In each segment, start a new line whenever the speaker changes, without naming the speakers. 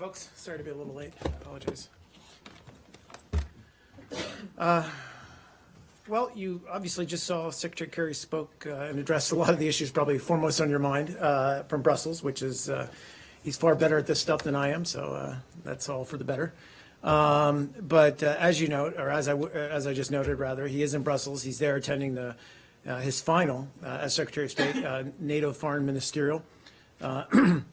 folks. Sorry to be a little late. Apologize. Well, you obviously just saw Secretary Kerry spoke and addressed a lot of the issues probably foremost on your mind from Brussels, which is he's far better at this stuff than I am, so that's all for the better. But as you note, or as I just noted, rather, he is in Brussels. He's there attending his final as Secretary of State NATO Foreign Ministerial, and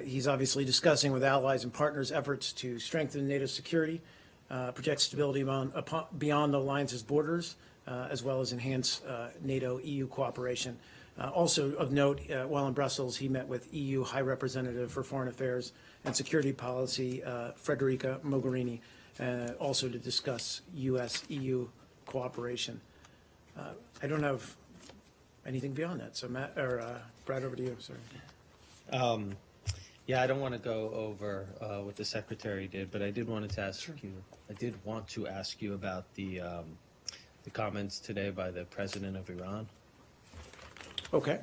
he's obviously discussing with allies and partners efforts to strengthen NATO security, project stability beyond the alliance's borders, as well as enhance NATO-EU cooperation. Also of note, while in Brussels, he met with EU High Representative for Foreign Affairs and Security Policy, Federica Mogherini, also to discuss U.S.-EU cooperation. I don't have anything beyond that, so Matt, or Brad, over to you, sorry.
Yeah, I don't want to go over what the secretary did, but I did want to ask you. I did want to ask you about the comments today by the president of Iran.
Okay.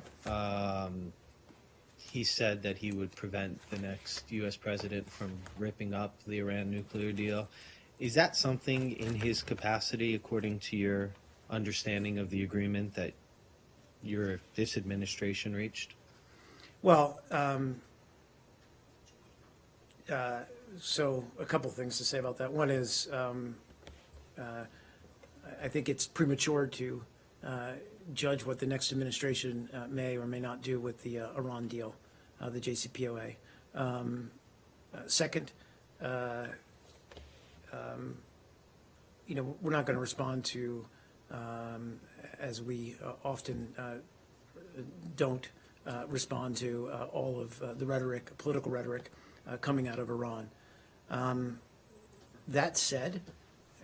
He said that he would prevent the next U.S. president from ripping up the Iran nuclear deal. Is that something in his capacity, according to your understanding of the agreement that this administration reached?
Well, so a couple things to say about that. One is I think it's premature to judge what the next administration may or may not do with the Iran deal, the JCPOA. Second, we're not going to respond to, as we often don't respond to all of the rhetoric, political rhetoric, coming out of Iran. That said,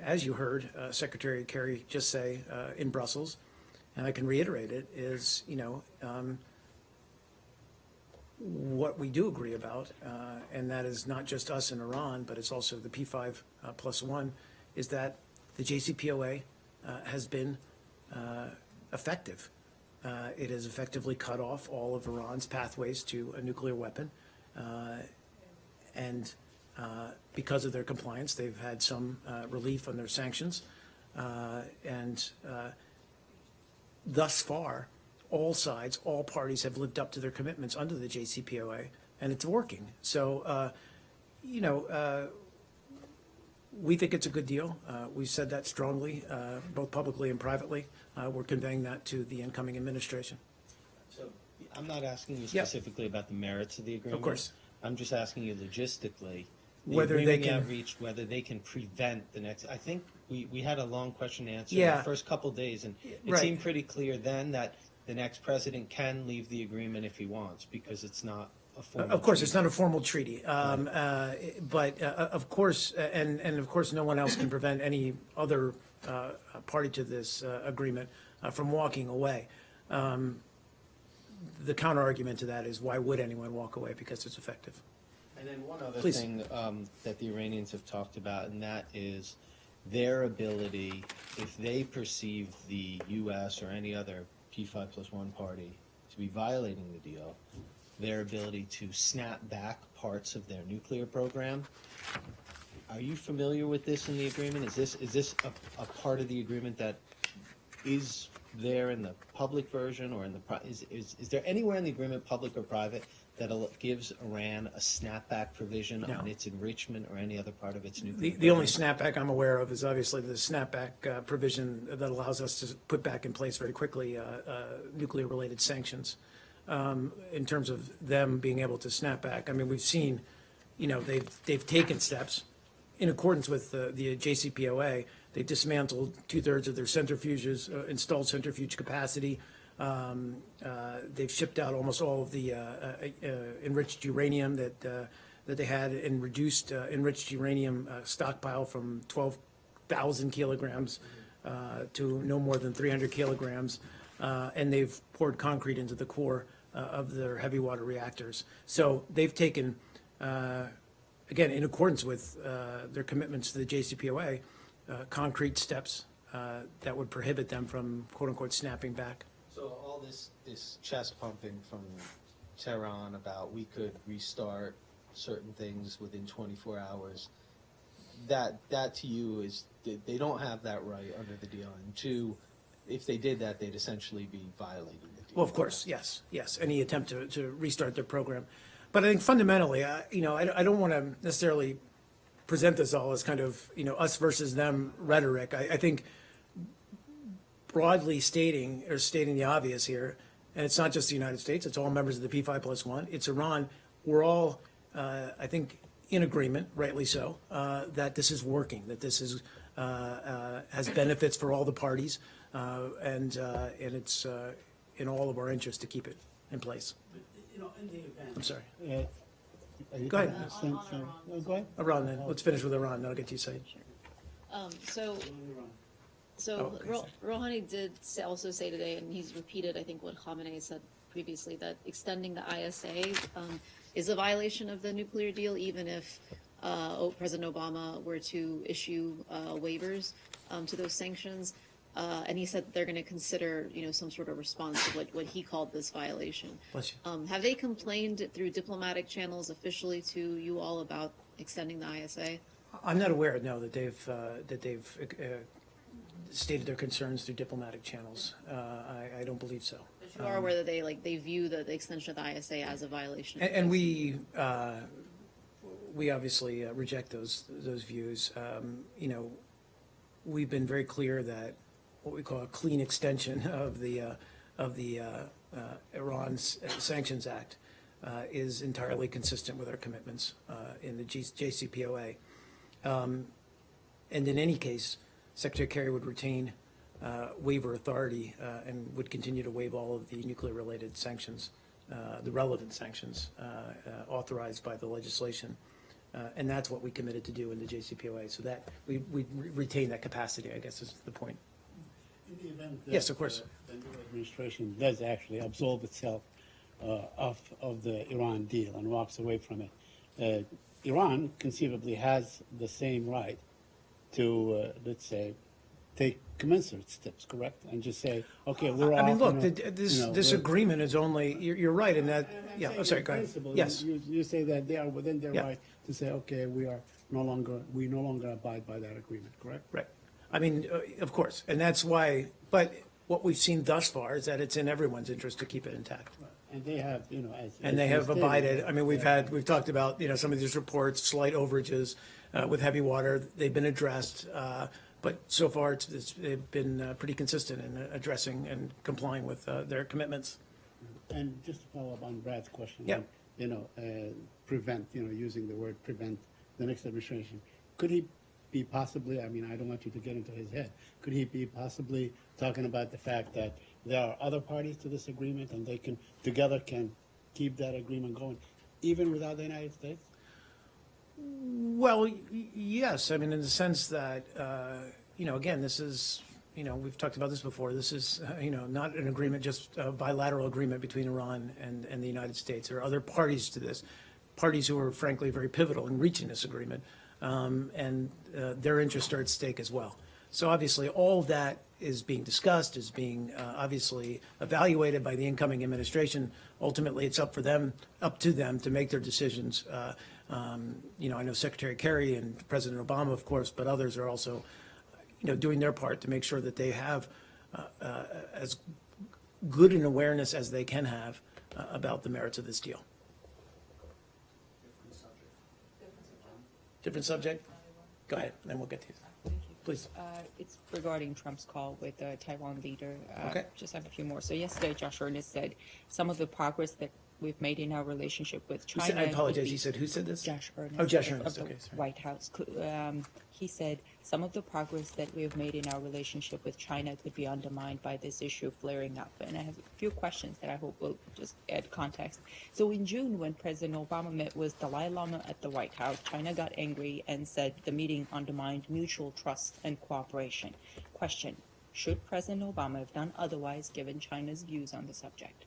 as you heard Secretary Kerry just say in Brussels, and I can reiterate it, is, what we do agree about, and that is not just us in Iran, but it's also the P5+1, is that the JCPOA has been effective. It has effectively cut off all of Iran's pathways to a nuclear weapon. And because of their compliance, they've had some relief on their sanctions. And thus far, all sides, all parties have lived up to their commitments under the JCPOA, and it's working. So, we think it's a good deal. We've said that strongly, both publicly and privately. We're conveying that to the incoming administration.
So I'm not asking you specifically about the merits of the agreement.
Of course.
I'm just asking you logistically,
whether they can
reached, whether they can prevent the next. I think we had a long question and answer
Yeah.
the first couple of days, and it
Right.
seemed pretty clear then that the next president can leave the agreement if he wants, because it's not a formal
Of course,
treaty.
it's not a formal treaty, but of course, and of course, no one else can prevent any other party to this agreement from walking away. The counter argument to that is, why would anyone walk away? Because it's effective.
And then one other
Please.
thing that the Iranians have talked about, and that is their ability, if they perceive the U.S. or any other P5+1 party to be violating the deal, their ability to snap back parts of their nuclear program. Are you familiar with this in the agreement? Is this a part of the agreement that is there in the public version, or in the is there anywhere in the agreement, public or private, that gives Iran a snapback provision on its enrichment or any other part of its nuclear
The only snapback I'm aware of is obviously the snapback provision that allows us to put back in place very quickly nuclear-related sanctions. In terms of them being able to snap back, I mean, we've seen, they've taken steps in accordance with the JCPOA. They've dismantled 2/3 of their centrifuges, installed centrifuge capacity. They've shipped out almost all of the enriched uranium that they had, and reduced enriched uranium stockpile from 12,000 kilograms to no more than 300 kilograms. And they've poured concrete into the core of their heavy water reactors. So they've taken, again, in accordance with their commitments to the JCPOA, concrete steps that would prohibit them from, quote unquote, snapping back.
So all this chest pumping from Tehran about we could restart certain things within 24 hours. That to you is they don't have that right under the deal. And two, if they did that, they'd essentially be violating the deal.
Well, of course, yes, any attempt to restart their program. But I think fundamentally, I don't want to necessarily present this all as kind of, us versus them rhetoric. I think broadly stating the obvious here, and it's not just the United States, it's all members of the P5+1, it's Iran, we're all, I think, in agreement, rightly so, that this is working, that this is, has benefits for all the parties, and it's in all of our interest to keep it in place.
In the event.
I'm sorry.
Go
ahead.
Go ahead.
Iran, then. Let's finish with Iran, then I'll get to you, Said.
So
okay.
Rouhani did also say today, and he's repeated, I think, what Khamenei said previously, that extending the ISA is a violation of the nuclear deal, even if President Obama were to issue waivers to those sanctions. And he said they're going to consider, some sort of response to what he called this violation.
Bless you.
Have they complained through diplomatic channels officially to you all about extending the ISA?
I'm not aware, no, that they've stated their concerns through diplomatic channels. I don't believe so.
But you are aware that they view the extension of the ISA as a violation.
And we obviously reject those views. We've been very clear that what we call a clean extension of the Iran Sanctions Act is entirely consistent with our commitments in the JCPOA. And in any case, Secretary Kerry would retain waiver authority and would continue to waive all of the nuclear-related sanctions, the relevant sanctions authorized by the legislation. And that's what we committed to do in the JCPOA. So that we retain that capacity, I guess, is the point.
In the event that,
Yes, of course.
The new administration does actually absolve itself of the Iran deal and walks away from it, Iran conceivably has the same right to, let's say, take commensurate steps, correct? And just say, okay, we're off.
I mean, look, this agreement is only, you're right in that, yeah, I'm sorry, go ahead. Yes.
You say that they are within their
Yeah.
right to say, okay, we no longer abide by that agreement, correct?
Right. I mean, of course, and that's why, but what we've seen thus far is that it's in everyone's interest to keep it intact.
And they have,
And they have abided. I mean, we've talked about, some of these reports, slight overages with heavy water. They've been addressed, but so far they've been pretty consistent in addressing and complying with their commitments.
And just to follow up on Brad's question,
Yeah.
Prevent, using the word prevent the next administration, could he be possibly, I mean, I don't want you to get into his head, could he be possibly talking about the fact that there are other parties to this agreement and they can keep that agreement going, even without the United States?
Well, yes. I mean, in the sense that, again, this is, we've talked about this before. This is, not an agreement, just a bilateral agreement between Iran and the United States. There are other parties to this, parties who are frankly very pivotal in reaching this agreement, and their interests are at stake as well. So obviously, all of that is being discussed, is being obviously evaluated by the incoming administration. Ultimately, it's up to them to make their decisions. I know Secretary Kerry and President Obama, of course, but others are also, doing their part to make sure that they have as good an awareness as they can have about the merits of this deal. Different subject? Go ahead, and then we'll get to you. Please.
It's regarding Trump's call with the Taiwan leader.
Okay.
Just have a few more. So yesterday, Josh Earnest said some of the progress that we've made in our relationship with China.
I apologize. He said, who said this?
Josh Earnest.
Oh, Josh
of
Earnest.
the
Okay, sorry.
White House. He said some of the progress that we have made in our relationship with China could be undermined by this issue flaring up. And I have a few questions that I hope will just add context. So in June, when President Obama met with Dalai Lama at the White House, China got angry and said the meeting undermined mutual trust and cooperation. Question: should President Obama have done otherwise given China's views on the subject?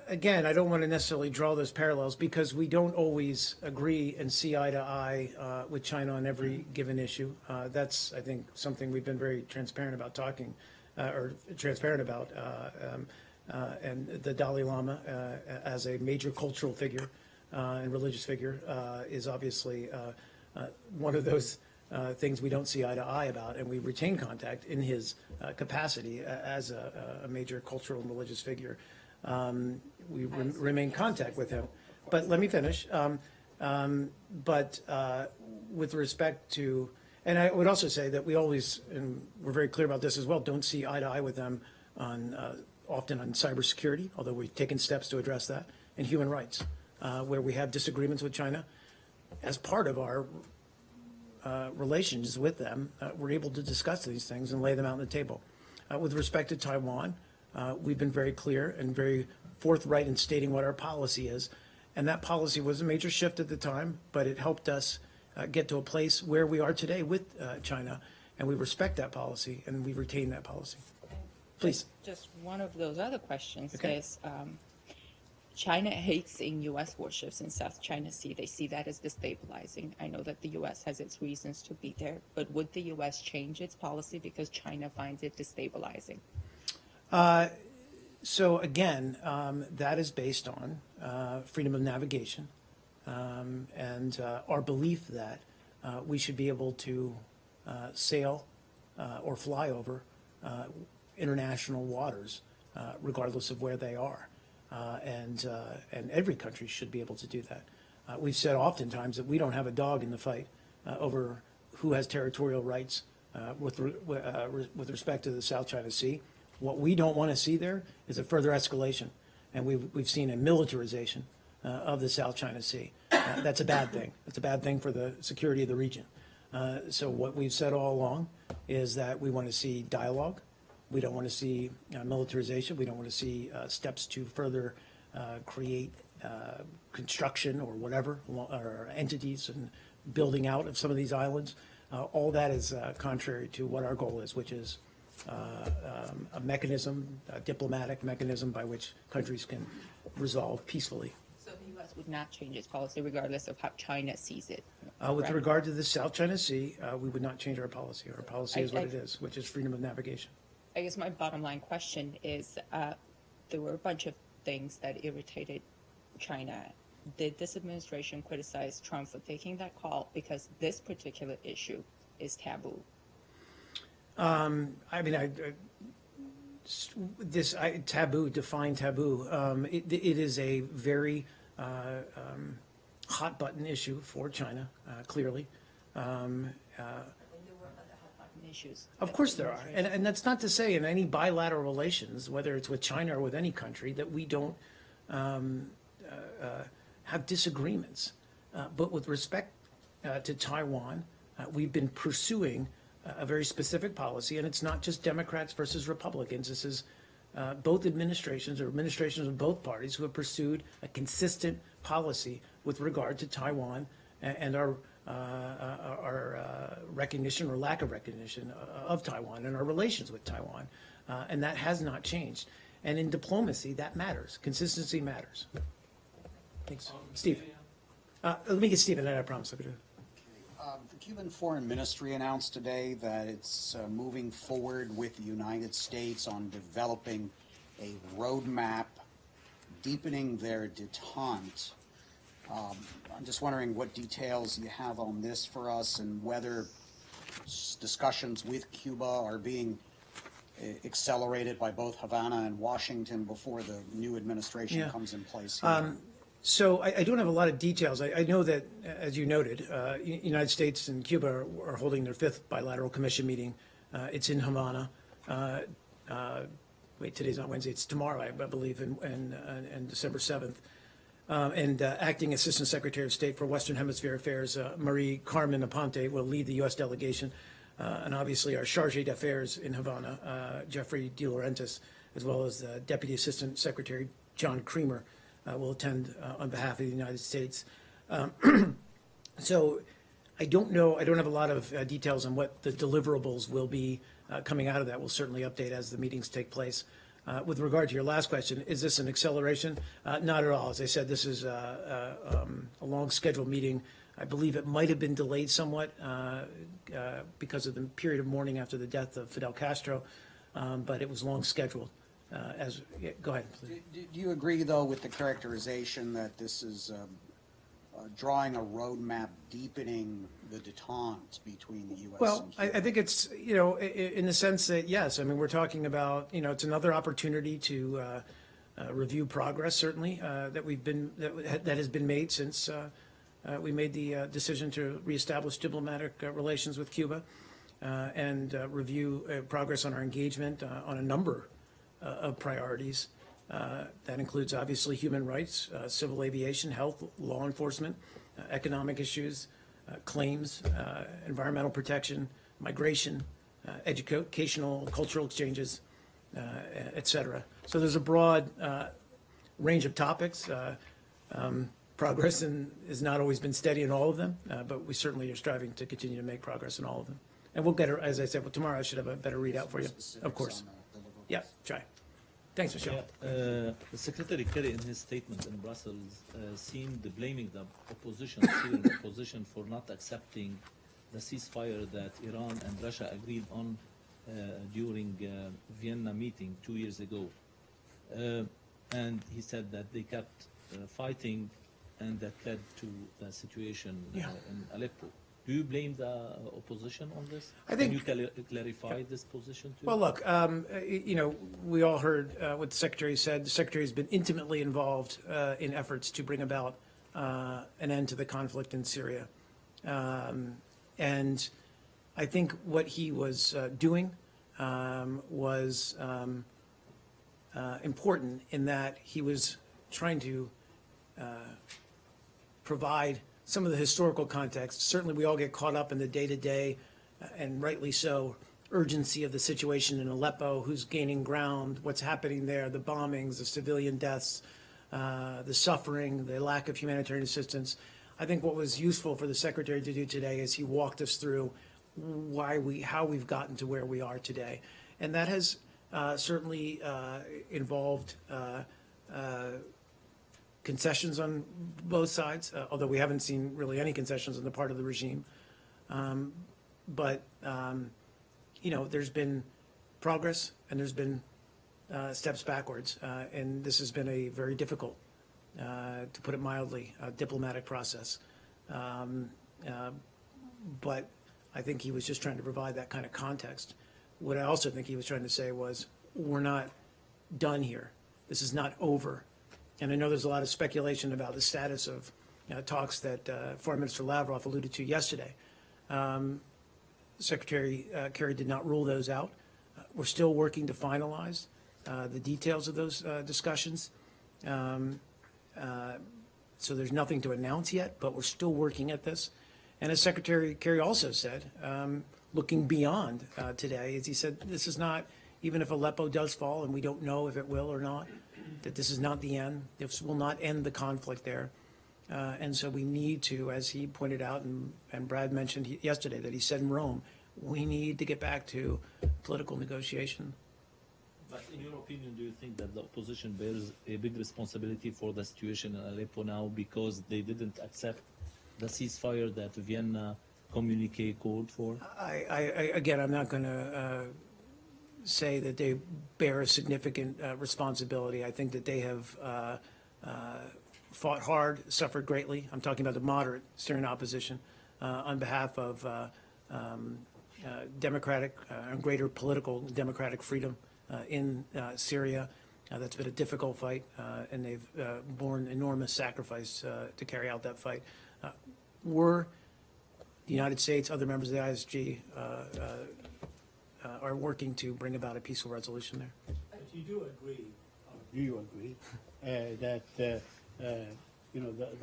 Again, I don't want to necessarily draw those parallels because we don't always agree and see eye to eye with China on every given issue. That's, I think, something we've been very transparent about and the Dalai Lama as a major cultural figure and religious figure is obviously one of those things we don't see eye to eye about, and we retain contact in his capacity as a major cultural and religious figure. We remain in contact with him. But let me finish. With respect to, and I would also say that we always, and we're very clear about this as well, don't see eye to eye with them on often on cybersecurity, although we've taken steps to address that, and human rights, where we have disagreements with China. As part of our relations with them, we're able to discuss these things and lay them out on the table. With respect to Taiwan, we've been very clear and very forthright in stating what our policy is. And that policy was a major shift at the time, but it helped us get to a place where we are today with China. And we respect that policy and we retain that policy. Please.
Just one of those other questions
Okay.
is, China hates in U.S. warships in South China Sea. They see that as destabilizing. I know that the U.S. has its reasons to be there, but would the U.S. change its policy because China finds it destabilizing?
So again, that is based on freedom of navigation and our belief that we should be able to sail or fly over international waters regardless of where they are. And every country should be able to do that. We've said oftentimes that we don't have a dog in the fight over who has territorial rights with respect to the South China Sea. What we don't want to see there is a further escalation, and we've seen a militarization of the South China Sea. That's a bad thing. That's a bad thing for the security of the region. So what we've said all along is that we want to see dialogue. We don't want to see militarization. We don't want to see steps to further create construction or whatever, or entities and building out of some of these islands. All that is contrary to what our goal is, which is a mechanism, a diplomatic mechanism by which countries can resolve peacefully.
So the U.S. would not change its policy regardless of how China sees it?
With
correct?
regard to the South China Sea, we would not change our policy. Our policy is what
I-
it is, which is freedom of navigation.
I guess my bottom line question is, there were a bunch of things that irritated China. Did this administration criticize Trump for taking that call because this particular issue is taboo?
I mean, taboo, define taboo. It is a very hot button issue for China, clearly.
There were other hot-button issues.
Of course there are. And that's not to say in any bilateral relations, whether it's with China or with any country, that we don't have disagreements. But with respect to Taiwan, we've been pursuing a very specific policy, and it's not just Democrats versus Republicans. This is both administrations or administrations of both parties who have pursued a consistent policy with regard to Taiwan and our recognition or lack of recognition of Taiwan and our relations with Taiwan. And that has not changed. And in diplomacy, that matters. Consistency matters. Thanks. Steve. Let me get Steve, and then I promise I'll go to.
The Cuban Foreign Ministry announced today that it's moving forward with the United States on developing a roadmap, deepening their detente. I'm just wondering what details you have on this for us and whether discussions with Cuba are being accelerated by both Havana and Washington before the new administration comes in place here.
So I don't have a lot of details. I know that, as you noted, United States and Cuba are holding their 5th bilateral commission meeting. It's in Havana. Wait, today's not Wednesday. It's tomorrow, I believe, and December 7th. And Acting Assistant Secretary of State for Western Hemisphere Affairs, Marie Carmen Aponte, will lead the U.S. delegation. And obviously our Chargé d'Affaires in Havana, Jeffrey De Laurentiis, as well as Deputy Assistant Secretary John Creamer, will attend on behalf of the United States. So I don't know, I don't have a lot of details on what the deliverables will be coming out of that. We'll certainly update as the meetings take place. With regard to your last question, is this an acceleration? Not at all. As I said, this is a long scheduled meeting. I believe it might have been delayed somewhat because of the period of mourning after the death of Fidel Castro, but it was long scheduled. go ahead, please.
Do you agree, though, with the characterization that this is drawing a roadmap deepening the détente between the U.S.
Well,
and Cuba?
I think it's, in the sense that, yes, I mean, we're talking about, it's another opportunity to review progress, certainly, that has been made since we made the decision to reestablish diplomatic relations with Cuba, and review progress on our engagement on a number of priorities. That includes, obviously, human rights, civil aviation, health, law enforcement, economic issues, claims, environmental protection, migration, educational, cultural exchanges, et cetera. So there's a broad range of topics. Progress has not always been steady in all of them, but we certainly are striving to continue to make progress in all of them. And we'll get, as I said, tomorrow I should have a better readout for you, of course. Yeah, try. Thanks, Michelle.
The Secretary Kerry, in his statement in Brussels, seemed blaming the opposition, Syrian opposition, for not accepting the ceasefire that Iran and Russia agreed on during Vienna meeting 2 years ago. And he said that they kept fighting, and that led to the situation in Aleppo. Do you blame the opposition on this? Can you clarify this position too?
Well, look, we all heard what the Secretary said. The Secretary has been intimately involved in efforts to bring about an end to the conflict in Syria. And I think what he was doing was important in that he was trying to provide some of the historical context. Certainly, we all get caught up in the day-to-day, and rightly so, urgency of the situation in Aleppo, who's gaining ground, what's happening there, the bombings, the civilian deaths, the suffering, the lack of humanitarian assistance. I think what was useful for the Secretary to do today is he walked us through how we've gotten to where we are today. And that has certainly involved concessions on both sides, although we haven't seen really any concessions on the part of the regime. But there's been progress and there's been steps backwards. And this has been a very difficult, to put it mildly, diplomatic process. But I think he was just trying to provide that kind of context. What I also think he was trying to say was, we're not done here. This is not over. And I know there's a lot of speculation about the status of talks that Foreign Minister Lavrov alluded to yesterday. Secretary Kerry did not rule those out. We're still working to finalize the details of those discussions. So there's nothing to announce yet, but we're still working at this. And as Secretary Kerry also said, looking beyond today, as he said, this is not, even if Aleppo does fall, and we don't know if it will or not, that this is not the end. This will not end the conflict there. And so we need to, as he pointed out, and Brad mentioned yesterday that he said in Rome, we need to get back to political negotiation.
But in your opinion, do you think that the opposition bears a big responsibility for the situation in Aleppo now because they didn't accept the ceasefire that Vienna communique called for?
Again, I'm not going to say that they bear a significant responsibility. I think that they have fought hard, suffered greatly. I'm talking about the moderate Syrian opposition on behalf of democratic and greater political democratic freedom in Syria. That's been a difficult fight, and they've borne enormous sacrifice to carry out that fight. The United States, other members of the ISG, are working to bring about a peaceful resolution there.
But you do agree, or do you agree, that the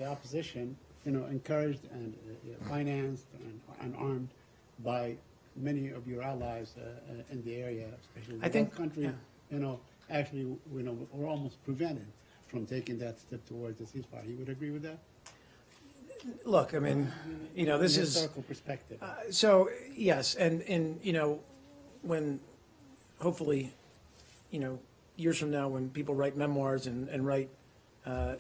opposition, encouraged and financed and armed by many of your allies in the area, especially the Gulf countries, actually, we're almost prevented from taking that step towards the ceasefire. You would agree with that?
Look, I mean, this is
historical perspective.
So yes, and when hopefully, years from now, when people write memoirs and write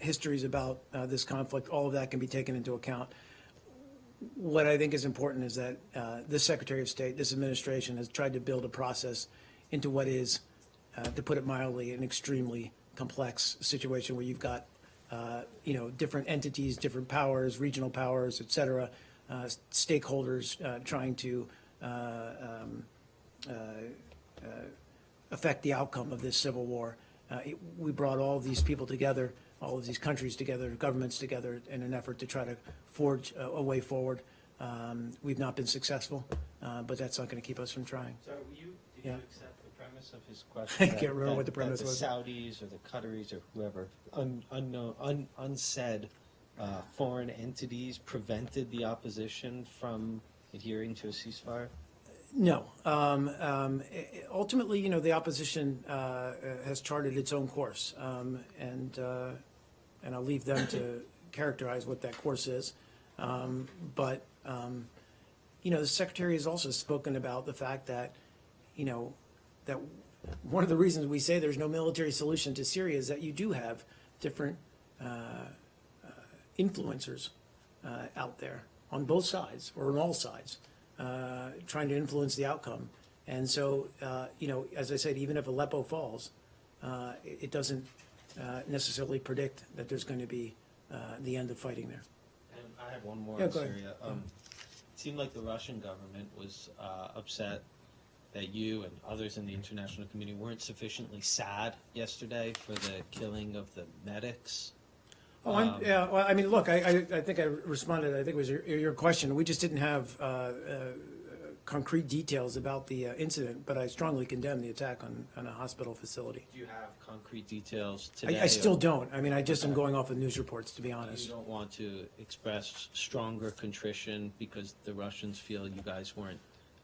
histories about this conflict, all of that can be taken into account. What I think is important is that this Secretary of State, this administration, has tried to build a process into what is to put it mildly, an extremely complex situation where you've got, different entities, different powers, regional powers, et cetera, stakeholders trying to affect the outcome of this civil war. We brought all of these people together, all of these countries together, governments together in an effort to try to forge a way forward. We've not been successful, but that's not going to keep us from trying.
Sorry, did
Yeah.
you accept the premise of his question?
I can't remember what the premise was.
That the Saudis or the Qataris or whoever, unsaid foreign entities prevented the opposition from adhering to a ceasefire?
No. Ultimately, the opposition has charted its own course, and I'll leave them to characterize what that course is. But the Secretary has also spoken about the fact that, that one of the reasons we say there's no military solution to Syria is that you do have different influencers out there on both sides or on all sides. Trying to influence the outcome. And so, as I said, even if Aleppo falls, it doesn't necessarily predict that there's going to be the end of fighting there.
And I have one more
Yeah,
on
go ahead.
Syria. It seemed like the Russian government was upset that you and others in the international community weren't sufficiently sad yesterday for the killing of the medics.
Oh, yeah, well, I mean, look, I think I responded, I think it was your question. We just didn't have concrete details about the incident, but I strongly condemn the attack on a hospital facility.
Do you have concrete details today?
I still
or
don't. I mean, I just am going off of news reports, to be honest.
You don't want to express stronger contrition because the Russians feel you guys weren't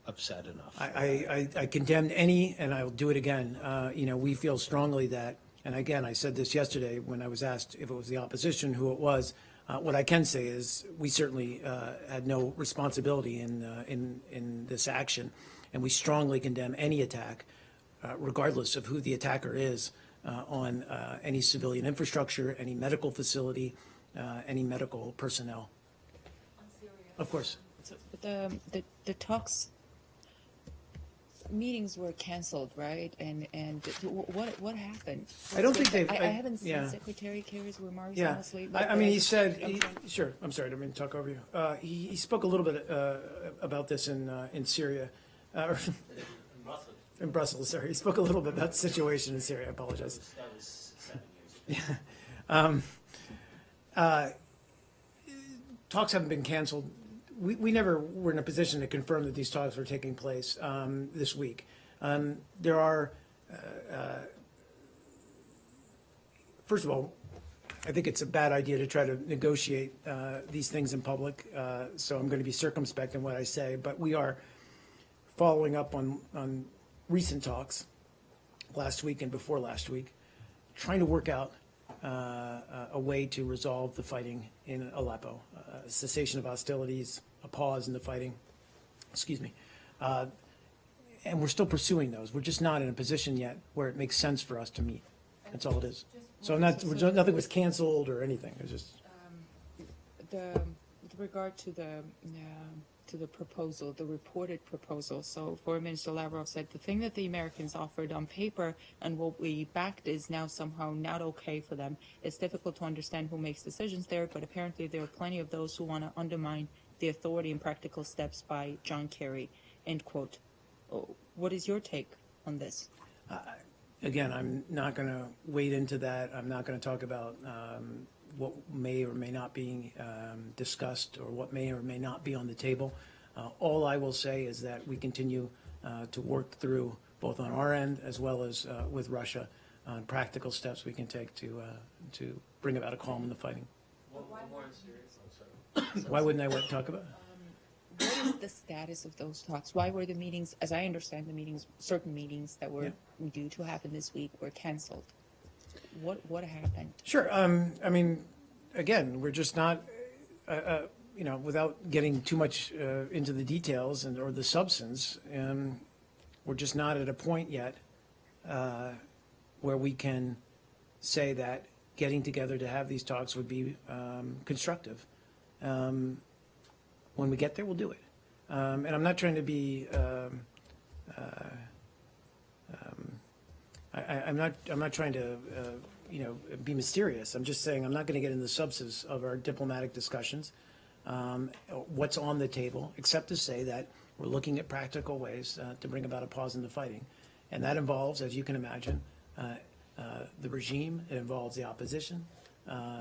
upset enough?
I condemned any, and I'll do it again. We feel strongly that, and again, I said this yesterday when I was asked if it was the opposition, who it was. What I can say is we certainly had no responsibility in this action, and we strongly condemn any attack, regardless of who the attacker is, on any civilian infrastructure, any medical facility, any medical personnel. Of course.
So the talks meetings were canceled, right? And what happened?
I don't think they've-
I haven't seen
yeah.
Secretary Kerry's remarks,
Yeah,
honestly.
I mean, he said,
Okay.
sure, I'm sorry, I didn't mean to talk over you. He spoke a little bit about this in Syria, or in Brussels, sorry. He spoke a little bit about the situation in Syria, I apologize.
That was 7 years ago.
Yeah. Talks haven't been canceled. We never were in a position to confirm that these talks were taking place this week. There are, first of all, I think it's a bad idea to try to negotiate these things in public, so I'm going to be circumspect in what I say, but we are following up on recent talks last week and before last week, trying to work out a way to resolve the fighting in Aleppo, a cessation of hostilities, a pause in the fighting, excuse me. And we're still pursuing those. We're just not in a position yet where it makes sense for us to meet. That's all it is. So nothing was canceled or anything. It was just,
With regard to the proposal, the reported proposal, so Foreign Minister Lavrov said the thing that the Americans offered on paper and what we backed is now somehow not okay for them. It's difficult to understand who makes decisions there, but apparently there are plenty of those who want to undermine the authority and practical steps by John Kerry, end quote. What is your take on this?
again, I'm not going to wade into that. I'm not going to talk about what may or may not be discussed or what may or may not be on the table. All I will say is that we continue to work through, both on our end as well as with Russia, on practical steps we can take to bring about a calm in the fighting. Why wouldn't I want to talk about it?
What is the status of those talks? Why were the meetings, as I understand the meetings, certain meetings that were due to happen this week were canceled? What happened?
Sure. I mean, again, we're just not, without getting too much into the details or the substance, we're just not at a point yet where we can say that getting together to have these talks would be constructive. When we get there, we'll do it. And I'm not trying to be, I'm not trying to, be mysterious. I'm just saying I'm not going to get into the substance of our diplomatic discussions, what's on the table, except to say that we're looking at practical ways to bring about a pause in the fighting. And that involves, as you can imagine, the regime, it involves the opposition.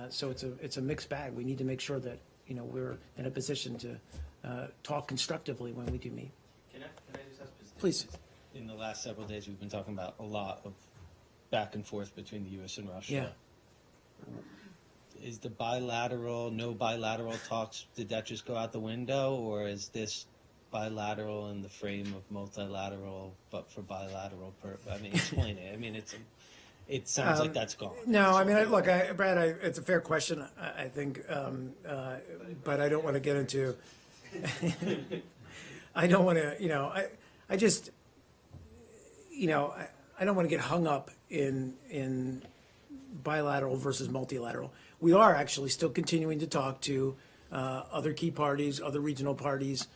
So it's a mixed bag. We need to make sure that, we're in a position to talk constructively when we do meet.
Can I just ask?
Please.
In the last several days, we've been talking about a lot of back and forth between the U.S. and Russia.
Yeah.
Is the no bilateral talks, did that just go out the window, or is this bilateral in the frame of multilateral, but for bilateral I mean, explain it. I mean, it sounds like that's gone.
No, I mean, look, Brad, it's a fair question, I think, but I don't want to get into, I don't want to, I just, I don't want to get hung up in bilateral versus multilateral. We are actually still continuing to talk to other key parties, other regional parties.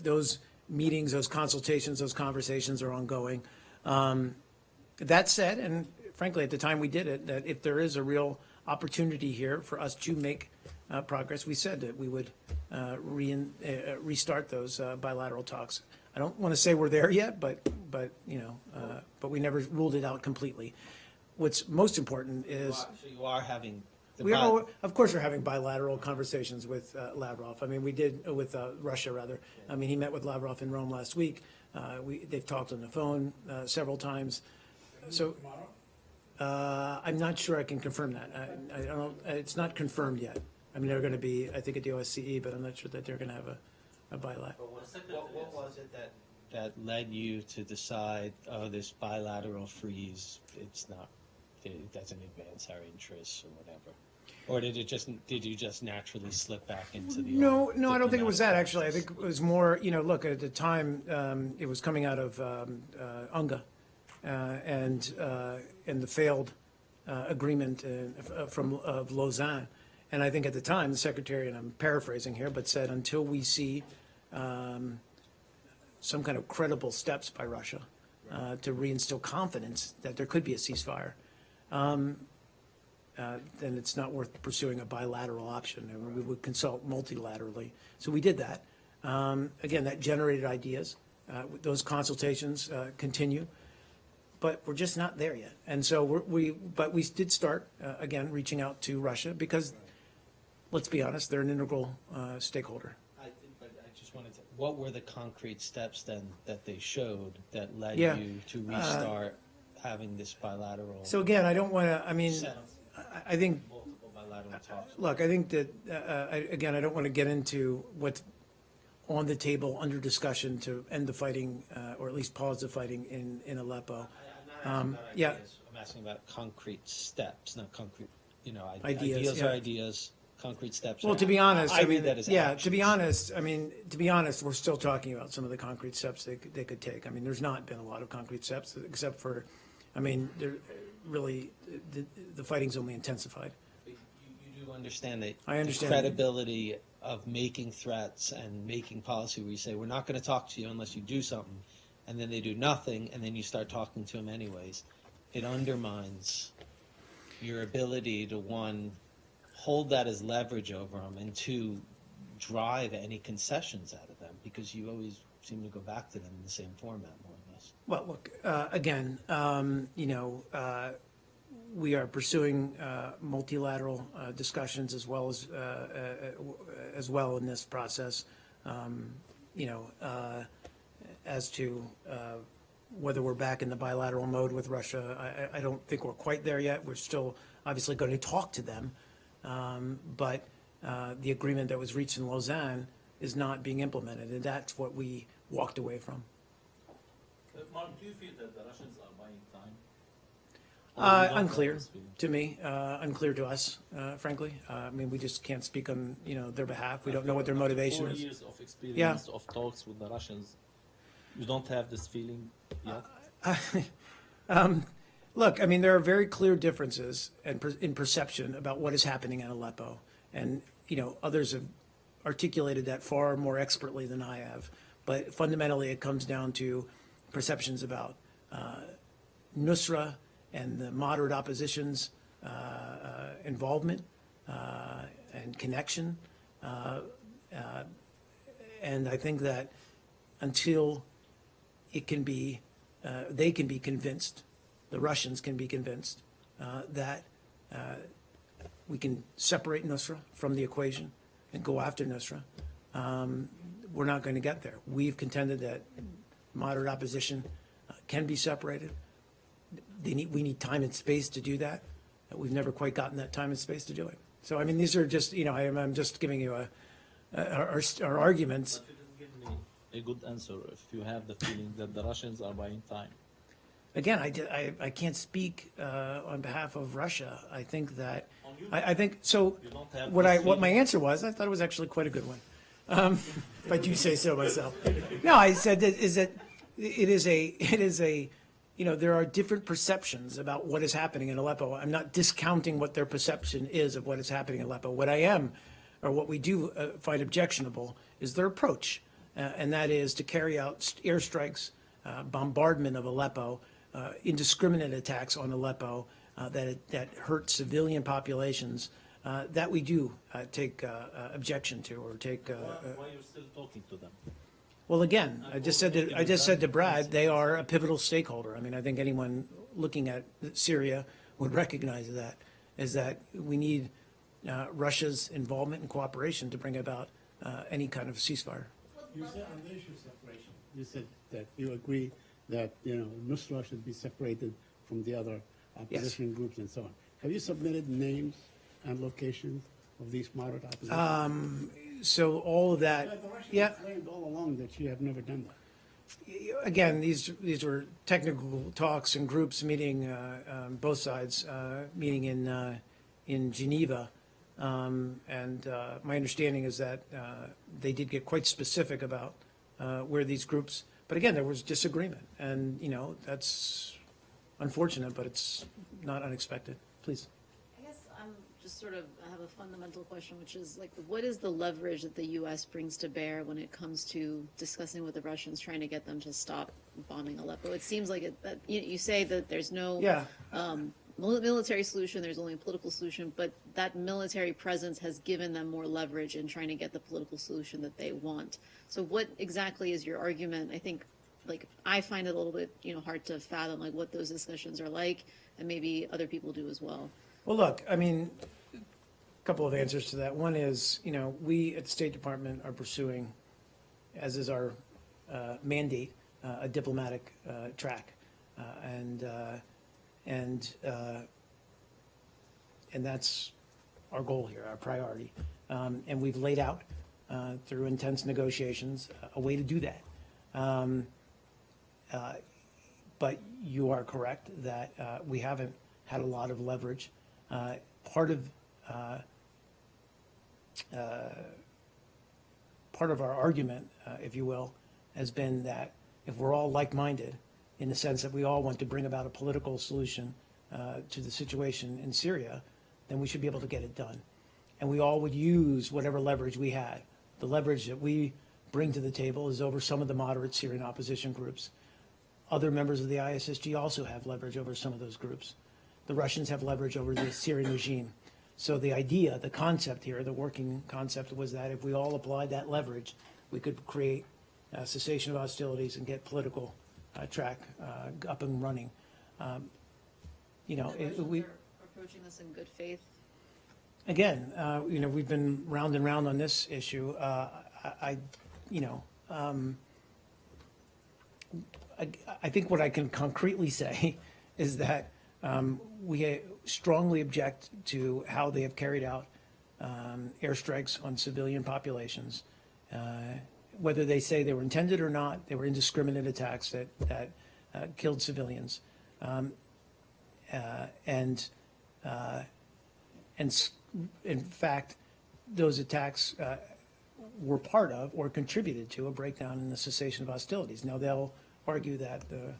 Those meetings, those consultations, those conversations are ongoing. That said, and frankly, at the time we did it, that if there is a real opportunity here for us to make progress, we said that we would restart those bilateral talks. I don't want to say we're there yet, but we never ruled it out completely. What's most important is
So you are having.
of course, we're having bilateral conversations with Lavrov. I mean, we did with Russia, rather. I mean, he met with Lavrov in Rome last week. They've talked on the phone several times. So I'm not sure I can confirm that. I don't. It's not confirmed yet. I mean, they're going to be, I think, at the OSCE, but I'm not sure that they're going to have a bilateral.
What was it that led you to decide, this bilateral freeze, it doesn't advance our interests or whatever? Or did you just naturally slip back into the
No,
old
I don't think it was that,
diplomatic
actually. I think it was more, look, at the time, it was coming out of UNGA and the failed agreement of Lausanne. And I think at the time, the secretary, and I'm paraphrasing here, but said, until we see some kind of credible steps by Russia to reinstill confidence that there could be a ceasefire, then it's not worth pursuing a bilateral option. And we would consult multilaterally. So we did that. Again, that generated ideas. Those consultations continue, but we're just not there yet. And so we did start, again, reaching out to Russia because, let's be honest, they're an integral stakeholder.
But I just wanted to, what were the concrete steps then that they showed that led
Yeah.
you to restart having this bilateral?
So again, I don't want to, I mean,
set of
I think,
multiple bilateral talks?
look, I think that, again, I don't want to get into what's on the table under discussion to end the fighting, or at least pause the fighting in Aleppo.
I'm not asking about
yeah.
ideas. I'm asking about concrete steps, not concrete,
Ideas,
ideas are
yeah.
ideas, concrete steps.
Well,
are-
to be honest,
I
I
read
mean,
that as
yeah,
actions.
to be honest, we're still talking about some of the concrete steps they could take. I mean, there's not been a lot of concrete steps except for, I mean, really, the fighting's only intensified.
You do understand that
I understand.
the credibility of making threats and making policy where you say, we're not going to talk to you unless you do something, and then they do nothing, and then you start talking to them anyways. It undermines your ability to, one, hold that as leverage over them, and two, drive any concessions out of them, because you always seem to go back to them in the same format, more or less.
Well, look, again, we are pursuing multilateral discussions as well in this process. As to whether we're back in the bilateral mode with Russia, I don't think we're quite there yet. We're still obviously going to talk to them, but the agreement that was reached in Lausanne is not being implemented, and that's what we walked away from.
Mark, do you feel that the Russians are buying time? Or you don't have
Unclear
this feeling?
to me, unclear to us, frankly. I mean, we just can't speak on, their behalf. We don't know what their motivation
After
is.
4 years of experience of talks with the Russians, you don't have this feeling yet?
Look, I mean, there are very clear differences in perception about what is happening in Aleppo. And, others have articulated that far more expertly than I have. But fundamentally, it comes down to perceptions about Nusra and the moderate opposition's involvement and connection. And I think that until it can be, they can be convinced, the Russians can be convinced that we can separate Nusra from the equation and go after Nusra, we're not going to get there. We've contended that moderate opposition can be separated. We need time and space to do that. We've never quite gotten that time and space to do it. So, I mean, these are just, I'm just giving you our arguments.
But you didn't give me a good answer if you have the feeling that the Russians are buying time.
Again, I can't speak on behalf of Russia. I think that, I think, so
You don't have
what
this
my
feeling?
answer was, I thought it was actually quite a good one. If I do say so myself. No, I said that it is a, there are different perceptions about what is happening in Aleppo. I'm not discounting what their perception is of what is happening in Aleppo. What I am, or what we do find objectionable, is their approach, and that is to carry out airstrikes, bombardment of Aleppo, indiscriminate attacks on Aleppo that hurt civilian populations. That we do take objection to, or take.
Why you're still talking to them?
Well, again, I just said to Brad, they are a pivotal stakeholder. I mean, I think anyone looking at Syria would recognize that, is that we need Russia's involvement and cooperation to bring about any kind of ceasefire.
You said on the issue of separation, you said that you agree that, Nusra should be separated from the other opposition groups and so on. Have you submitted names and locations of these moderate opposition?
So all of that,
The Russians
yeah.
claimed all along that you have never done that.
Again, these were technical talks and groups meeting, both sides, meeting in Geneva. And my understanding is that they did get quite specific about where these groups, but again, there was disagreement. And, that's unfortunate, but it's not unexpected. Please.
I guess I'm just I have a fundamental question, which is like, what is the leverage that the U.S. brings to bear when it comes to discussing with the Russians, trying to get them to stop bombing Aleppo? It seems like that you say that there's no
Yeah.
Military solution, there's only a political solution, but that military presence has given them more leverage in trying to get the political solution that they want. So what exactly is your argument? I think, I find it a little bit, hard to fathom, what those discussions are like, and maybe other people do as well.
Well, look, I mean, a couple of answers to that. One is, we at the State Department are pursuing, as is our mandate, a diplomatic track. And that's our goal here, our priority. And we've laid out through intense negotiations a way to do that. But you are correct that we haven't had a lot of leverage. Part of our argument, if you will, has been that if we're all like-minded, in the sense that we all want to bring about a political solution to the situation in Syria, then we should be able to get it done. And we all would use whatever leverage we had. The leverage that we bring to the table is over some of the moderate Syrian opposition groups. Other members of the ISSG also have leverage over some of those groups. The Russians have leverage over the Syrian regime. So the idea, the concept here, the working concept was that if we all applied that leverage, we could create a cessation of hostilities and get political track up and running.
The Russians are approaching this in good faith.
Again, we've been round and round on this issue. I think what I can concretely say is that we strongly object to how they have carried out airstrikes on civilian populations. Whether they say they were intended or not, they were indiscriminate attacks that killed civilians. And in fact, those attacks were part of or contributed to a breakdown in the cessation of hostilities. Now, they'll argue that the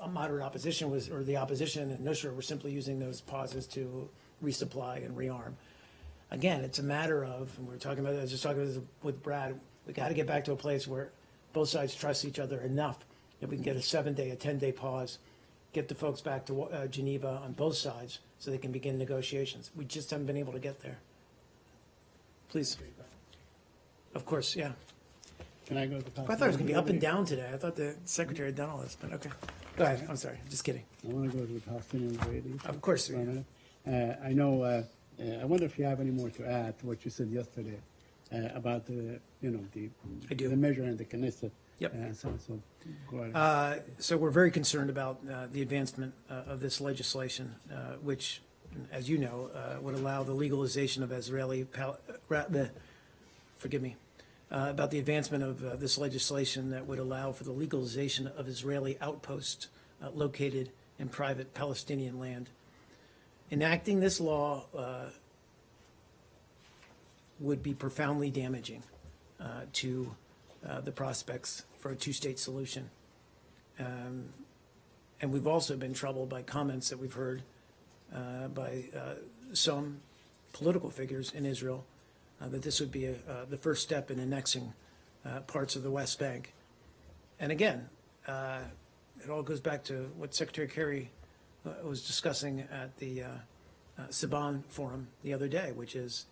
moderate opposition or the opposition and Nusra were simply using those pauses to resupply and rearm. Again, it's a matter of, and I was just talking with Brad, we got to get back to a place where both sides trust each other enough that we can get a 7-day, a 10-day pause get the folks back to Geneva on both sides so they can begin negotiations. We just haven't been able to get there. Please. Of course, yeah.
Can I go to the
I thought it was going to be up and down today. I thought the secretary had done all this, but okay. Go ahead. I'm sorry. Just kidding.
I want to go to the Palestinian Israelis.
Of course.
for a minute. I know, I wonder if you have any more to add to what you said yesterday about the,
I do.
the measure and the Knesset.
Yep.
And so on. So go ahead.
So we're very concerned about the advancement of this legislation, which, as you know, would allow the legalization of about the advancement of this legislation that would allow for the legalization of Israeli outposts located in private Palestinian land. Enacting this law would be profoundly damaging to the prospects for a two-state solution. And we've also been troubled by comments that we've heard by some political figures in Israel that this would be the first step in annexing parts of the West Bank. And again, it all goes back to what Secretary Kerry was discussing at the Saban Forum the other day, which is,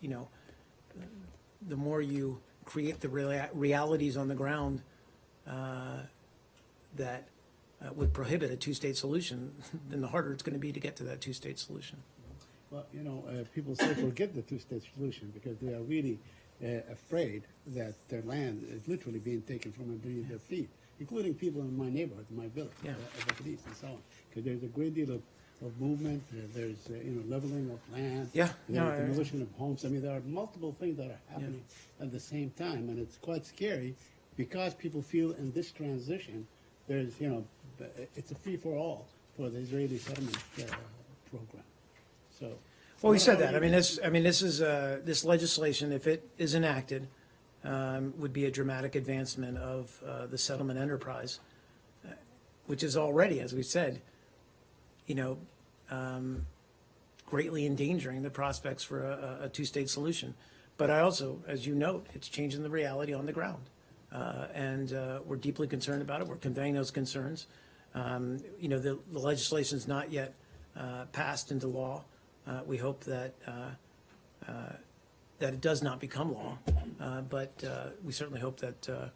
the more you create the realities on the ground that would prohibit a two-state solution, then the harder it's going to be to get to that two-state solution.
Well, people say forget the two-state solution because they are really afraid that their land is literally being taken from underneath their feet, including people in my neighborhood, my village,
Yeah.
the police and so on. Because there's a great deal of movement, there's leveling of land,
Yeah,
there's
no,
demolition of homes. I mean, there are multiple things that are happening at the same time, and it's quite scary because people feel in this transition there's it's a free for all for the Israeli settlement program. So.
Well, we said that. This legislation, if it is enacted, would be a dramatic advancement of the settlement enterprise, which is already, as we said, greatly endangering the prospects for a two-state solution. But I also, as you note, it's changing the reality on the ground. And we're deeply concerned about it. We're conveying those concerns. The legislation is not yet passed into law. We hope that it does not become law, but we certainly hope that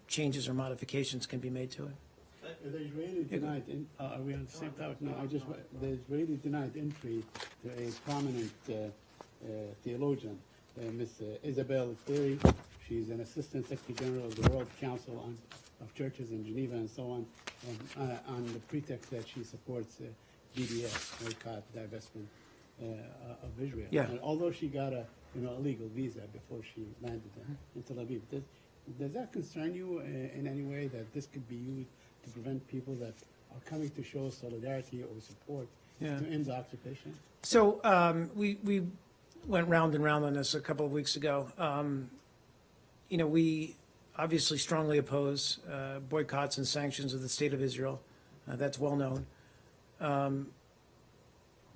changes or modifications can be made to it.
The Israeli denied, are we on the same topic? No, the Israeli denied entry to a prominent theologian, Ms. Isabel Theory. She's an assistant secretary general of the World Council of Churches in Geneva and so on the pretext that she supports BDS, boycott, divestment of Israel.
Yeah.
And although she got a legal visa before she landed in Tel Aviv, does that concern you in any way that this could be used to prevent people that are coming to show solidarity or support to end the occupation?
So we went round and round on this a couple of weeks ago. We obviously strongly oppose boycotts and sanctions of the State of Israel. That's well known.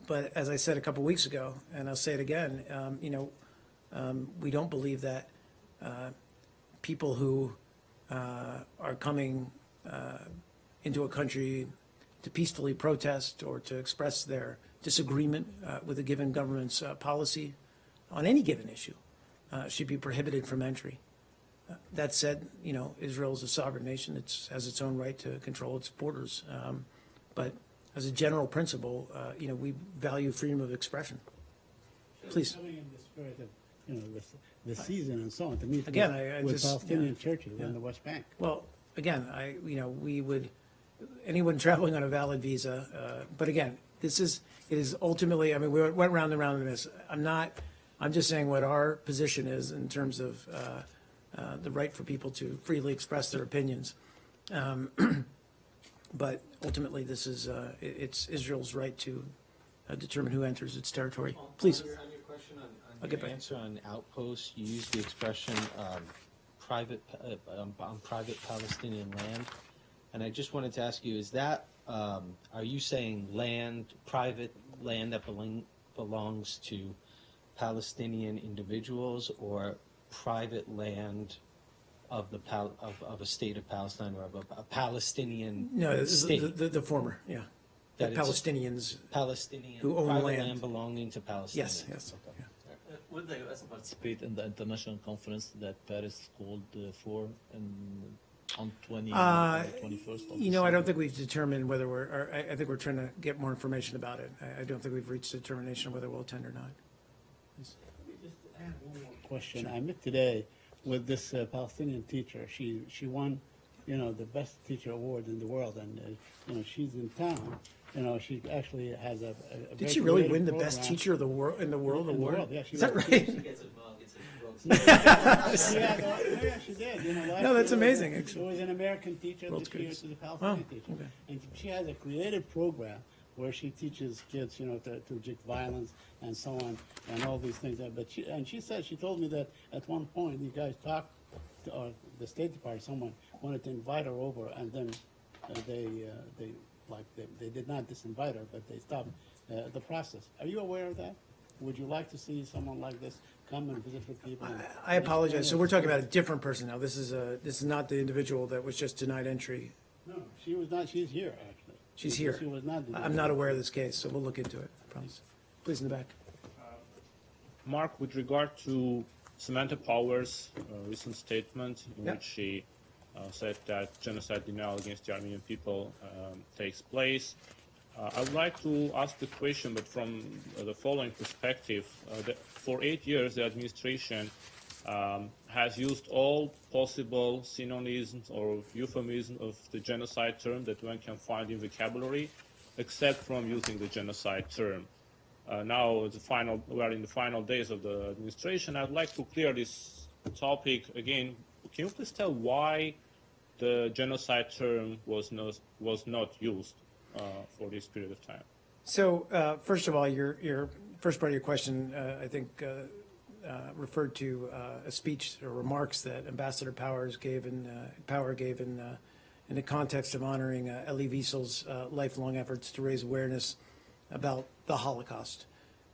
But as I said a couple of weeks ago, and I'll say it again, we don't believe that people who are coming into a country to peacefully protest or to express their disagreement with a given government's policy on any given issue should be prohibited from entry. That said, Israel is a sovereign nation. It has its own right to control its borders. But as a general principle, we value freedom of expression. Please.
Coming in the spirit of, the season and so on, to meet
Again,
with Palestinian churches in the West Bank.
Well, again, we would, anyone traveling on a valid visa, but again, it is ultimately, we went round and round on this. I'm just saying what our position is in terms of the right for people to freely express their opinions. But ultimately, this is, it's Israel's right to determine who enters its territory. Please.
On your question
I'll
on
get
your
back.
answer on outposts, you used the expression private on private Palestinian land, and I just wanted to ask you: is that are you saying private land that belongs to Palestinian individuals, or private land of a state of Palestine or of a Palestinian
No,
state?
the former, yeah. The
That it's
Palestinians,
Palestinian,
who own
private
land.
land belonging to Palestinians.
yes.
Okay.
Will the U.S. participate in the international conference that Paris called for on 21st of
You know, I don't
December?
think we've determined whether I think we're trying to get more information about it. I don't think we've reached a determination whether we'll attend or not.
Just add one more question. I met today with this Palestinian teacher. She won, you know, the best teacher award in the world, and you know, she's in town. You know, she actually has a
Did
very
she really
creative
win the best
program.
teacher of the world in the world
In the
award?
world, yeah, she
Is that
was-
right?
She gets a mug, it's a
Yeah, she did. You know, last
No, that's
year
amazing,
There
actually.
was an American teacher,
World's
this year
greatest.
she's a Palestinian
Oh,
teacher.
okay.
And she has a creative program where she teaches kids, you know, to reject violence and so on, and all these things. But she told me that at one point you guys talked, or the State Department, someone wanted to invite her over, and then they did not disinvite her, but they stopped the process. Are you aware of that? Would you like to see someone like this come and visit with people?
I apologize. So we're talking about a different person now. This is not the individual that was just denied entry.
No, she was not. She's here, actually.
She's here.
She was not.
I'm not aware of this case, so we'll look into it. I promise. Please, in the back.
Mark, with regard to Samantha Power's recent statement in
Yeah.
which she said that genocide denial against the Armenian people takes place, I would like to ask the question, but from the following perspective. That for 8 years, the administration has used all possible synonyms or euphemisms of the genocide term that one can find in vocabulary, except from using the genocide term. Now, we are in the final days of the administration. I'd like to clear this topic again. Can you please tell why the genocide term was not used for this period of time?
So, first of all, your first part of your question, I think, referred to a speech or remarks that Ambassador Power gave in the context of honoring Elie Wiesel's lifelong efforts to raise awareness about the Holocaust,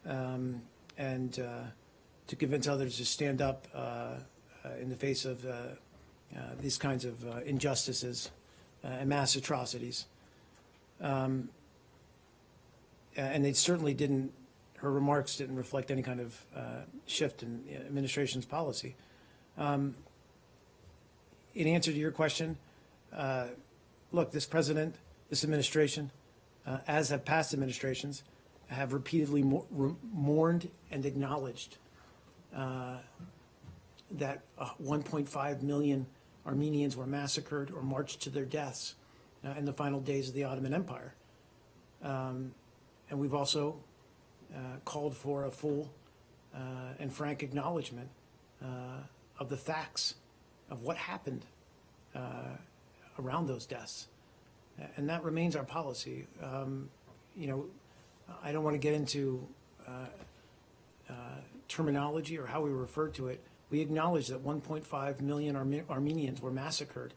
and to convince others to stand up in the face of these kinds of injustices and mass atrocities. And they certainly didn't, her remarks didn't reflect any kind of shift in the administration's policy. In answer to your question, look, this president, this administration, as have past administrations, have repeatedly mourned and acknowledged that 1.5 million Armenians were massacred or marched to their deaths in the final days of the Ottoman Empire. And we've also called for a full and frank acknowledgement of the facts of what happened around those deaths. And that remains our policy. You know, I don't want to get into terminology or how we refer to it. We acknowledge that 1.5 million Armenians were massacred,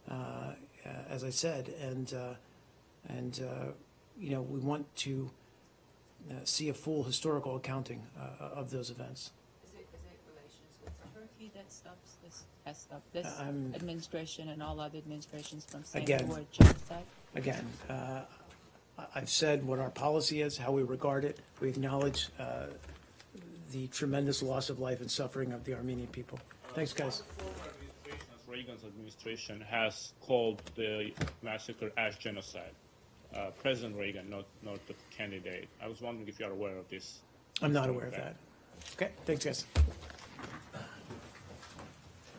as I said, and you know, we want to see a full historical accounting of those events.
Is it relations with Turkey that has stopped this
I'm-
administration and all other administrations from saying
Again.
the word genocide?
Again, I've said what our policy is, how we regard it. We acknowledge the tremendous loss of life and suffering of the Armenian people. Thanks, guys.
Reagan's administration has called the massacre as genocide. President Reagan, not the candidate. I was wondering if you are aware of this.
I'm not aware of that. Okay, thanks, guys.